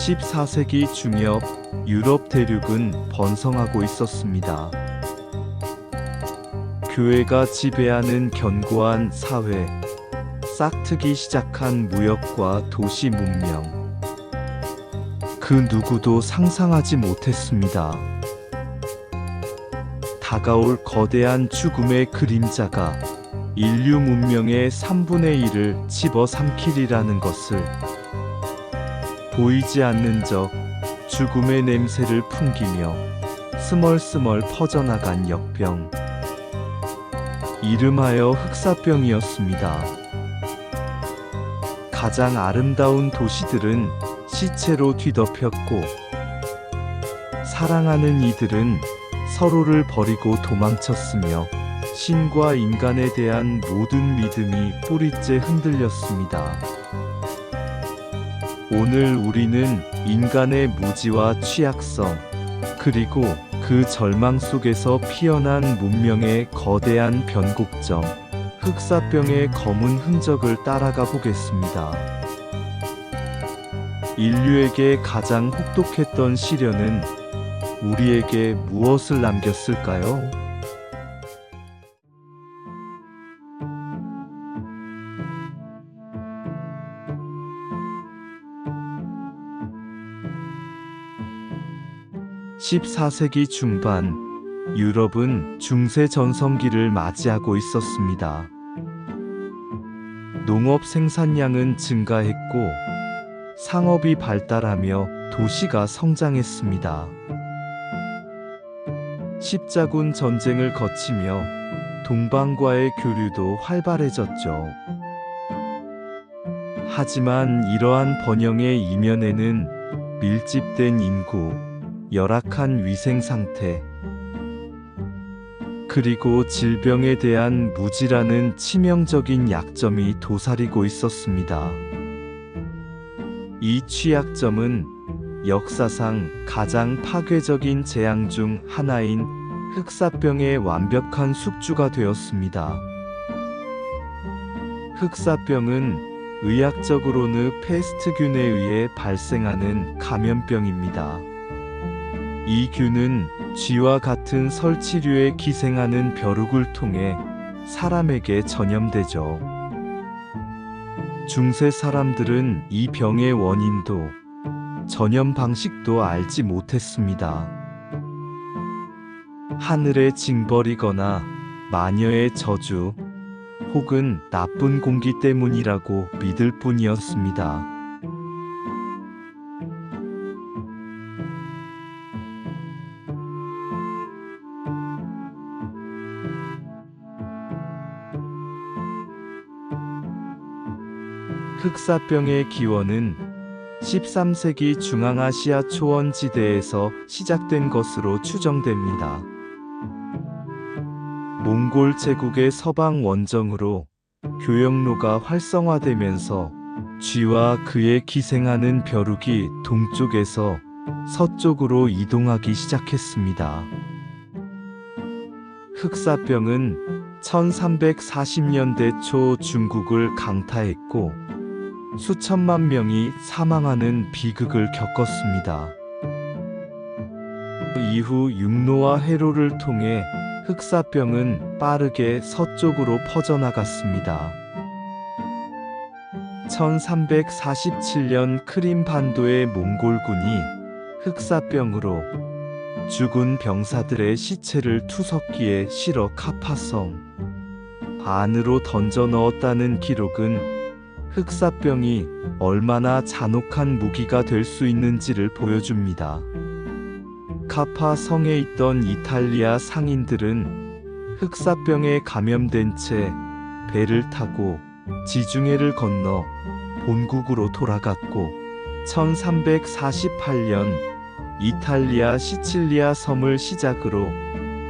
14세기 중엽 유럽 대륙은 번성하고 있었습니다. 교회가 지배하는 견고한 사회, 싹트기 시작한 무역과 도시 문명. 그 누구도 상상하지 못했습니다. 다가올 거대한 죽음의 그림자가 인류 문명의 3분의 1을 집어삼키리라는 것을. 보이지 않는 적 죽음의 냄새를 풍기며 스멀스멀 퍼져나간 역병. 이름하여 흑사병이었습니다. 가장 아름다운 도시들은 시체로 뒤덮였고, 사랑하는 이들은 서로를 버리고 도망쳤으며 신과 인간에 대한 모든 믿음이 뿌리째 흔들렸습니다. 오늘 우리는 인간의 무지와 취약성, 그리고 그 절망 속에서 피어난 문명의 거대한 변곡점, 흑사병의 검은 흔적을 따라가 보겠습니다. 인류에게 가장 혹독했던 시련은 우리에게 무엇을 남겼을까요? (14세기) 중반, 유럽은 중세 전성기를 맞이하고 있었습니다. 농업 생산량은 증가했고, 상업이 발달하며 도시가 성장했습니다. 십자군 전쟁을 거치며 동방과의 교류도 활발해졌죠. 하지만 이러한 번영의 이면에는 밀집된 인구, 열악한 위생 상태, 그리고 질병에 대한 무지라는 치명적인 약점이 도사리고 있었습니다. 이 취약점은 역사상 가장 파괴적인 재앙 중 하나인 흑사병의 완벽한 숙주가 되었습니다. 흑사병은 의학적으로는 페스트균에 의해 발생하는 감염병입니다. 이 균은 쥐와 같은 설치류에 기생하는 벼룩을 통해 사람에게 전염되죠. 중세 사람들은 이 병의 원인도 전염 방식도 알지 못했습니다. 하늘의 징벌이거나 마녀의 저주, 혹은 나쁜 공기 때문이라고 믿을 뿐이었습니다. 흑사병의 기원은 13세기 중앙아시아 초원지대에서 시작된 것으로 추정됩니다. 몽골 제국의 서방 원정으로 교역로가 활성화되면서 쥐와 그에 기생하는 벼룩이 동쪽에서 서쪽으로 이동하기 시작했습니다. 흑사병은 1340년대 초 중국을 강타했고, 수천만 명이 사망하는 비극을 겪었습니다. 이후 육로와 해로를 통해 흑사병은 빠르게 서쪽으로 퍼져나갔습니다. 1347년 크림 반도의 몽골군이 흑사병으로 죽은 병사들의 시체를 투석기에 실어 카파성 안으로 던져 넣었다는 기록은 흑사병이 얼마나 잔혹한 무기가 될 수 있는지를 보여줍니다. 카파 성에 있던 이탈리아 상인들은 흑사병에 감염된 채 배를 타고 지중해를 건너 본국으로 돌아갔고, 1348년 이탈리아 시칠리아 섬을 시작으로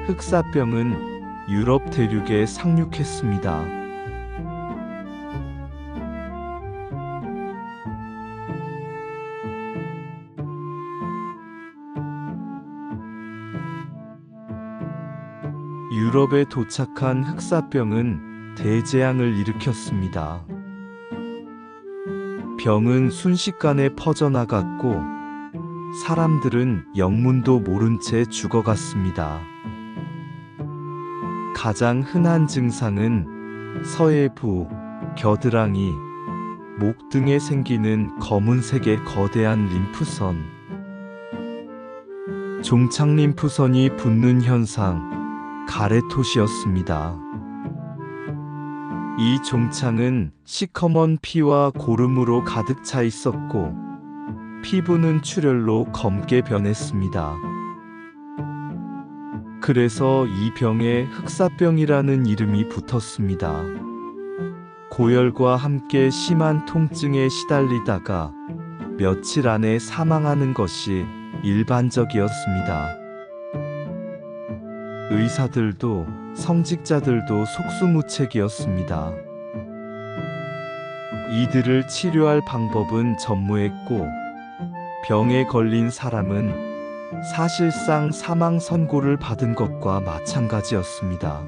흑사병은 유럽 대륙에 상륙했습니다. 유럽에 도착한 흑사병은 대재앙을 일으켰습니다. 병은 순식간에 퍼져나갔고 사람들은 영문도 모른 채 죽어갔습니다. 가장 흔한 증상은 서해부, 겨드랑이, 목 등에 생기는 검은색의 거대한 림프선, 종착 림프선이 붓는 현상, 가래토시였습니다. 이 종착은 시커먼 피와 고름으로 가득 차 있었고 피부는 출혈로 검게 변했습니다. 그래서 이 병에 흑사병이라는 이름이 붙었습니다. 고열과 함께 심한 통증에 시달리다가 며칠 안에 사망하는 것이 일반적이었습니다. 의사들도 성직자들도 속수무책이었습니다. 이들을 치료할 방법은 전무했고 병에 걸린 사람은 사실상 사망 선고를 받은 것과 마찬가지였습니다.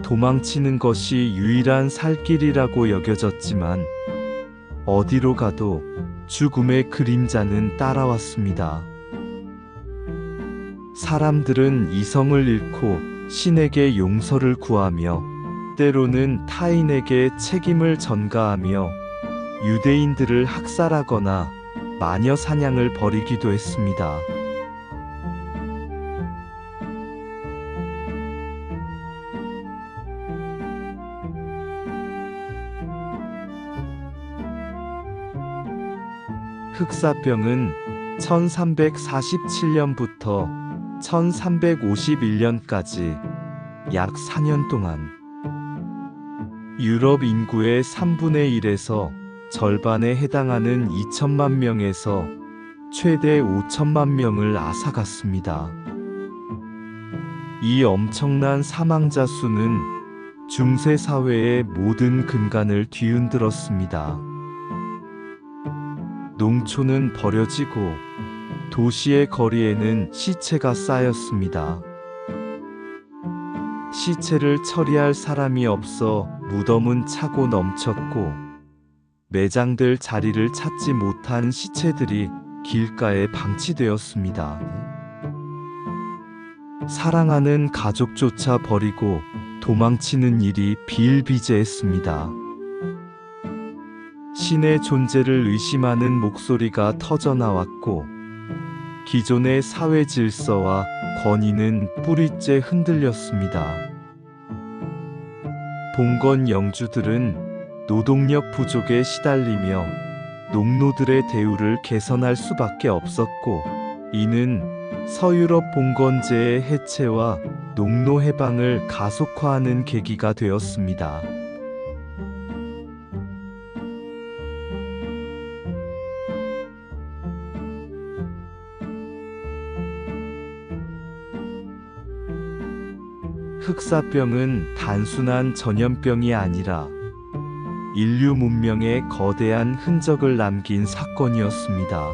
도망치는 것이 유일한 살 길이라고 여겨졌지만 어디로 가도 죽음의 그림자는 따라왔습니다. 사람들은 이성을 잃고 신에게 용서를 구하며 때로는 타인에게 책임을 전가하며 유대인들을 학살하거나 마녀 사냥을 벌이기도 했습니다. 흑사병은 1347년부터 1351년까지 약 4년 동안 유럽 인구의 3분의 1에서 절반에 해당하는 2천만 명에서 최대 5천만 명을 앗아갔습니다. 이 엄청난 사망자 수는 중세 사회의 모든 근간을 뒤흔들었습니다. 농촌은 버려지고 도시의 거리에는 시체가 쌓였습니다. 시체를 처리할 사람이 없어 무덤은 차고 넘쳤고 매장될 자리를 찾지 못한 시체들이 길가에 방치되었습니다. 사랑하는 가족조차 버리고 도망치는 일이 비일비재했습니다. 신의 존재를 의심하는 목소리가 터져나왔고 기존의 사회 질서와 권위는 뿌리째 흔들렸습니다. 봉건 영주들은 노동력 부족에 시달리며 농노들의 대우를 개선할 수밖에 없었고 이는 서유럽 봉건제의 해체와 농노 해방을 가속화하는 계기가 되었습니다. 흑사병은 단순한 전염병이 아니라 인류 문명에 거대한 흔적을 남긴 사건이었습니다.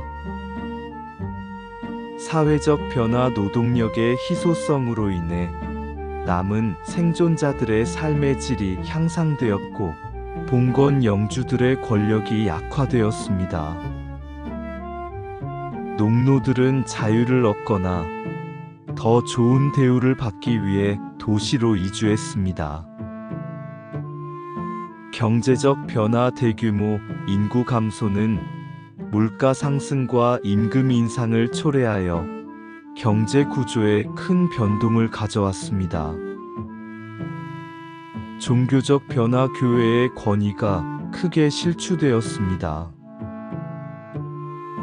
사회적 변화, 노동력의 희소성으로 인해 남은 생존자들의 삶의 질이 향상되었고 봉건 영주들의 권력이 약화되었습니다. 농노들은 자유를 얻거나 더 좋은 대우를 받기 위해 도시로 이주했습니다. 경제적 변화, 대규모 인구 감소는 물가 상승과 임금 인상을 초래하여 경제 구조에 큰 변동을 가져왔습니다. 종교적 변화, 교회의 권위가 크게 실추되었습니다.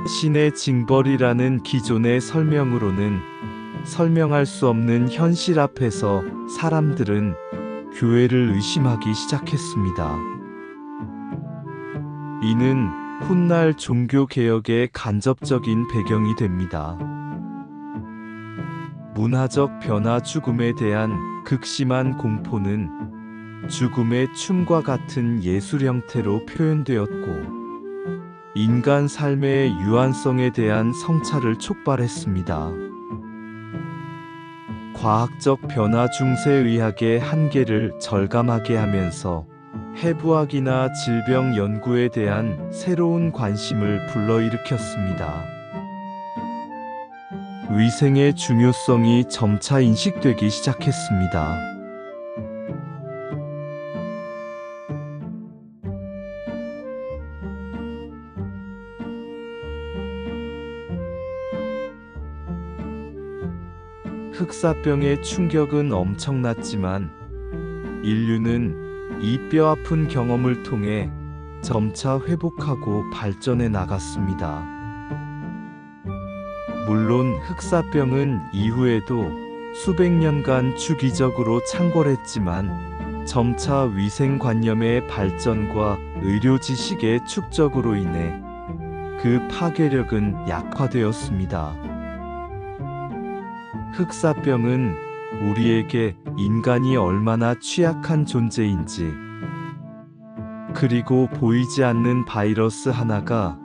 신의 징벌이라는 기존의 설명으로는 설명할 수 없는 현실 앞에서 사람들은 교회를 의심하기 시작했습니다. 이는 훗날 종교개혁의 간접적인 배경이 됩니다. 문화적 변화, 죽음에 대한 극심한 공포는 죽음의 춤과 같은 예술 형태로 표현되었고 인간 삶의 유한성에 대한 성찰을 촉발했습니다. 과학적 변화, 중세의학의 한계를 절감하게 하면서 해부학이나 질병 연구에 대한 새로운 관심을 불러일으켰습니다. 위생의 중요성이 점차 인식되기 시작했습니다. 흑사병의 충격은 엄청났지만 인류는 이 뼈아픈 경험을 통해 점차 회복하고 발전해 나갔습니다. 물론 흑사병은 이후에도 수백 년간 주기적으로 창궐했지만 점차 위생관념의 발전과 의료 지식의 축적으로 인해 그 파괴력은 약화되었습니다. 흑사병은 우리에게 인간이 얼마나 취약한 존재인지, 그리고 보이지 않는 바이러스 하나가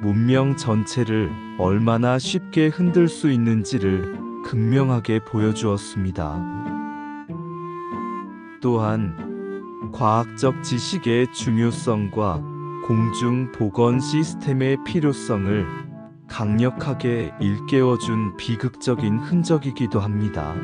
문명 전체를 얼마나 쉽게 흔들 수 있는지를 극명하게 보여주었습니다. 또한 과학적 지식의 중요성과 공중 보건 시스템의 필요성을 강력하게 일깨워준 비극적인 흔적이기도 합니다.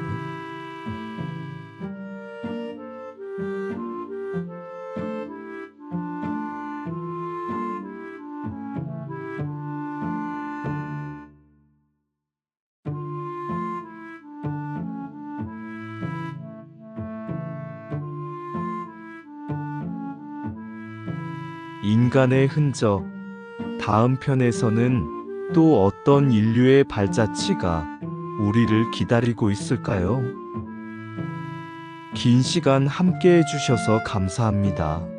인간의 흔적. 다음 편에서는 또 어떤 인류의 발자취가 우리를 기다리고 있을까요? 긴 시간 함께 해주셔서 감사합니다.